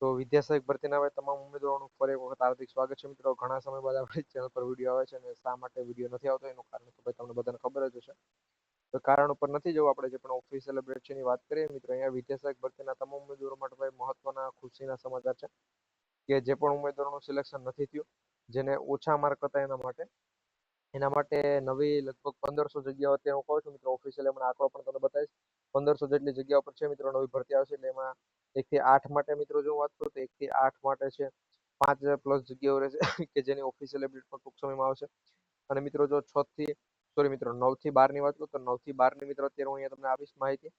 તો વિદ્યા સહાયક ભરતીના હવે તમામ ઉમેદવારોનું ફરી એક વખત હાર્દિક સ્વાગત છે મિત્રો. ઘણા સમય બાદ આપણી ચેનલ પર વિડીયો આવે છે અને શા માટે વિડીયો નથી આવતો એનું કારણ તો ભાઈ તમને બધાને ખબર જ હશે. તો કારણ ઉપર નથી જવું, આપણે જે પણ ઓફિશિયલ અપડેટ છે એની વાત કરીએ મિત્રો. અહીંયા વિદ્યા સહાયક ભરતીના તમામ ઉમેદવારો માટે ભાઈ મહત્વના ખુશીના સમાચાર છે કે જે પણ ઉમેદવારોનું સિલેક્શન નથી થયું, જેને ઓછા માર્ક હતા એના માટે નવી લગભગ 1500 જગ્યાઓ અત્યારે હું કહું છું મિત્રો. ઓફિશિયલ એમના આંકડો પણ તમને બતાવીશ. 1500 જેટલી જગ્યાઓ પર છે મિત્રો નવી ભરતી આવશે. એટલે એમાં 1 થી 8 માટે મિત્રો જો વાત કરું તો 1 થી 8 માટે છે 5000+ જગ્યાઓ રહેશે કે જેની ઓફિશિયલ અપડેટ પણ ટૂંક સમયમાં આવશે. અને મિત્રો જો 6 થી સોરી મિત્રો 9 થી 12 ની વાત કરું તો 9 થી 12 ની મિત્રો અત્યારે હું અહીંયા તમને આપીશ માહિતી.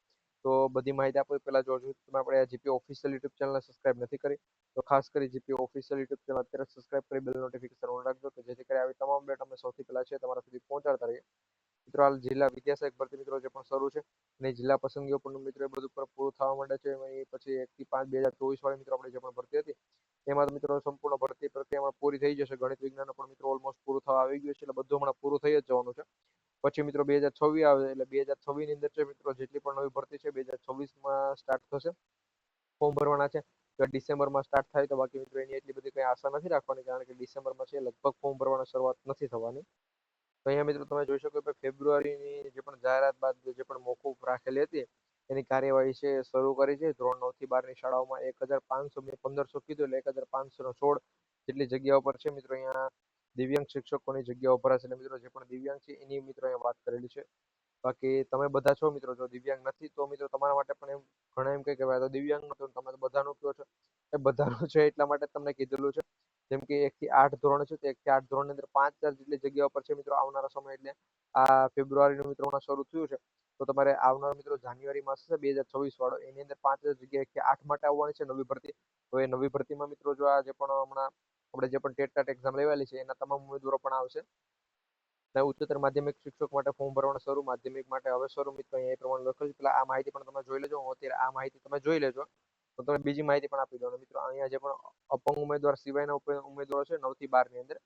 તો બધી માહિતી આપો એ પહેલા જો તમે આપણે જીપી ઓફિશિયલ યુટ્યુબ ચેનલને સબસ્ક્રાઇબ નથી કરી તો ખાસ કરી જીપી ઓફિશિયલ યુટ્યુબ ચેનલ અત્યારે સબસ્ક્રાઇબ કરી બેલ નોટિફિકેશન ઓન રાખજો કે જેથી કરી આવી તમામ અપડેટ અમે સૌથી પહેલા છે તમારા સુધી પહોંચાડતા રહીએ. મિત્રો હાલ જિલ્લા વિદ્યા સહાયક ભરતી મિત્રો જે પણ શરૂ છે અને જિલ્લા પસંદગીઓ પણ મિત્રો એ બધું પર પૂરું થવા માંડે છે. એ પછી 1 થી 5 2024 વાળી મિત્રો આપણે જે પણ ભરતી હતી એમાં તો મિત્રો સંપૂર્ણ ભરતી પ્રક્રિયામાં પૂરી થઈ જશે. ગણિત વિજ્ઞાન પણ મિત્રો ઓલમોસ્ટ પૂરું થવા આવી ગયું છે. એટલે બધું હમણાં પૂરું થઈ જ જવાનું છે. પછી મિત્રો 2026 આવે એટલે 2026 ની અંદર છે મિત્રો જેટલી પણ નવી ભરતી છે 2026માં સ્ટાર્ટ થશે. ફોર્મ ભરવાના છે તો ડિસેમ્બરમાં સ્ટાર્ટ થાય તો બાકી મિત્રો એની એટલી બધી કઈ આશા નથી રાખવાની, કારણ કે ડિસેમ્બરમાં છે લગભગ ફોર્મ ભરવાની શરૂઆત નથી થવાની. તો અહીંયા મિત્રો તમે જોઈ શકો કે ફેબ્રુઆરીની જે પણ જાહેરાત બાદ જે પણ મોકૂફ રાખેલી હતી એની કાર્યવાહી છે શરૂ કરી છે. ધોરણ 9 થી 12 ની શાળાઓમાં 1500 મેં 1500 કીધું એટલે 1516 જેટલી જગ્યાઓ પર છે મિત્રો. અહીંયા દિવ્યાંગ શિક્ષકોની જગ્યાઓ ભરાશે. એટલે મિત્રો જે પણ દિવ્યાંગ છે એની મિત્રો અહીંયા વાત કરેલી છે. બાકી તમે બધા છો મિત્રો, જો દિવ્યાંગ નથી તો મિત્રો તમારા માટે પણ એમ ઘણા એમ કહે કે ભાઈ તો દિવ્યાંગ નતું તમે તો બધાનું કહો છો. એ બધાનું છે એટલા માટે તમને કીધેલું છે. જેમ કે 1 થી 8 ધોરણ છે તો 1 થી 8 ધોરણની અંદર 5000 જેટલી જગ્યાઓ પર છે મિત્રો આવનારા સમય એટલે આ ફેબ્રુઆરીનું મિત્રો હમણાં શરૂ થયું છે તો તમારે આવનાર મિત્રો જાન્યુઆરી માસ છે 2026 વાળો એની અંદર 5000 જગ્યા 1 થી 8 માટે આવવાની છે નવી ભરતી. તો એ નવી ભરતીમાં મિત્રો જો આ જે પણ હમણાં આપણે જે પણ ટેટ ટાટ એક્ઝામ લેવાલી છે એના તમામ ઉમેદવારો પણ આવશે. અને ઉચ્ચતર માધ્યમિક શિક્ષક માટે ફોર્મ ભરવાનું શરૂ, માધ્યમિક માટે હવે શરૂ મિત્રો. અહીંયા એ પ્રમાણે લખેલું છે. પેલા આ માહિતી પણ તમે જોઈ લેજો. હું અત્યારે આ માહિતી તમે જોઈ લેજો તો તમે બીજી માહિતી પણ આપી દો. અને મિત્રો અહીંયા જે પણ અપંગ ઉમેદવાર સિવાયના ઉમેદવારો છે 9 થી 12 ની અંદર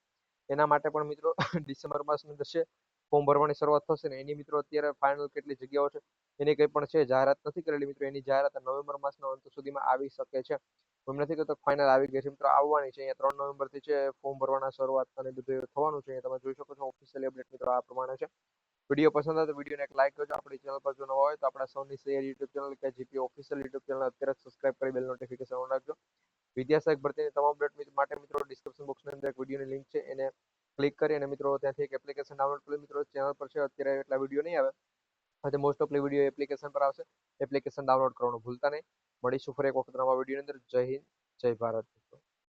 એના માટે પણ મિત્રો ડિસેમ્બર માસની અંદર છે ફોર્મ ભરવાની શરૂઆત થશે ને એની મિત્રો અત્યારે ફાઇનલ કેટલી જગ્યાઓ છે એની કંઈ પણ છે જાહેરાત નથી કરેલી મિત્રો. એની જાહેરાત નવેમ્બર માસના અંત સુધીમાં આવી શકે છે. હું નથી કહેતો ફાઇનલ આવી ગઈ છે મિત્રો, આવવાની છે. અહીંયા 3 નવેમ્બરથી છે ફોર્મ ભરવાના શરૂઆત અને બધું થવાનું છે. તમે જોઈ શકો છો ઓફિશિયલ અપડેટ મિત્રો આ પ્રમાણે છે. વિડીયો પસંદ આવે તો વિડીયોને એક લાઈક કરજો. આપણી ચેનલ પર જો નવા હોય તો આપણા સૌની શેર યુટ્યુબ ચેનલ કે જીપી ઓફિશિયલ યુટ્યુબ ચેનલ અત્યારે જ સબસ્ક્રાઇબ કરી બેલ નોટિફિકેશન ઓન રાખજો. વિદ્યા સહાયક ભરતીની તમામ અપડેટ માટે મિત્રો ડિસ્ક્રિપ્શન બોક્સની અંદર એક વિડીયોની લિંક છે એને ક્લિક કરી અને મિત્રો ત્યાંથી એક એપ્લિકેશન ડાઉનલોડ કરી મિત્રો. ચેનલ પર છે અત્યારે એટલા વિડીયો નહીં આવે, આજે મોસ્ટ ઓફલી વિડીયો એપ્લિકેશન પર આવશે. એપ્લિકેશન ડાઉનલોડ કરવાનું ભૂલતા નહીં. મળીશું ફરી એક વખત નવા વિડીયોની અંદર. જય હિન્દ, જય ભારત.